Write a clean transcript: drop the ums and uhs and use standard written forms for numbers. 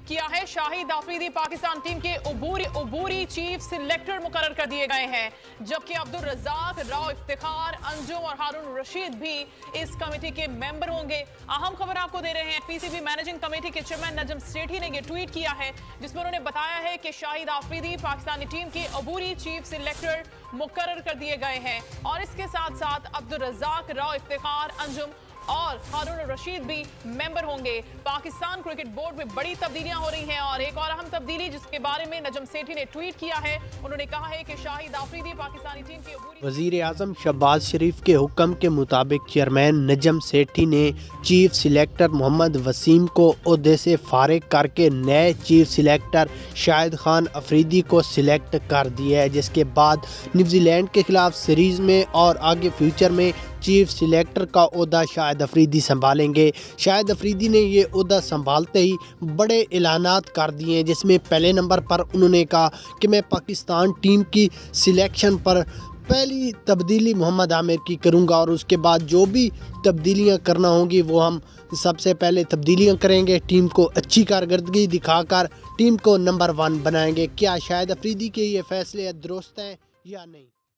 किया है। शाहिद आफरीदी पाकिस्तान टीम के उबूरी चीफ सिलेक्टर मुकर्रर कर दिए गए हैं, जबकि अब्दुल रज़ाक, राव इफ्तिखार, अंजुम और हारून रशीद भी इस कमेटी के मेंबर होंगे। अहम खबर आपको दे रहे हैं, पीसीबी मैनेजिंग कमेटी के चेयरमैन नजम सेठी ने यह ट्वीट किया है, जिसमें उन्होंने बताया है कि शाहिद आफरीदी पाकिस्तानी टीम के उबूरी चीफ सिलेक्टर मुकर्रर कर दिए गए हैं और इसके साथ साथ अब्दुल रज़ाक, राव इफ्तिखार, अंजुम और हारून रशीद भी मेंबर होंगे। पाकिस्तान क्रिकेट बोर्ड में बड़ी तब्दीलियां हो रही हैं और एक और अहम तब्दीली जिसके बारे में नजम सेठी ने ट्वीट किया है, उन्होंने कहा है कि शाहिद आफरीदी पाकिस्तानी टीम के वजीर आजम शहबाज शरीफ के हुक्म के मुताबिक चेयरमैन नजम सेठी ने चीफ सिलेक्टर मोहम्मद वसीम को ओहदे से फारिग करके नए चीफ सिलेक्टर शाहिद खान अफरीदी को सिलेक्ट कर दिया है, जिसके बाद न्यूजीलैंड के खिलाफ सीरीज में और आगे फ्यूचर में चीफ सिलेक्टर का ओहदा शाहिद अफरीदी संभालेंगे। शाहिद अफरीदी ने ये ओहदा संभालते ही बड़े ऐलानात कर दिए हैं, जिसमें पहले नंबर पर उन्होंने कहा कि मैं पाकिस्तान टीम की सिलेक्शन पर पहली तब्दीली मोहम्मद आमिर की करूंगा और उसके बाद जो भी तब्दीलियां करना होंगी वो हम सबसे पहले तब्दीलियां करेंगे, टीम को अच्छी कारकर्दगी दिखाकर टीम को नंबर 1 बनाएंगे। क्या शाहिद अफरीदी के ये फैसले दुरुस्त हैं या नहीं?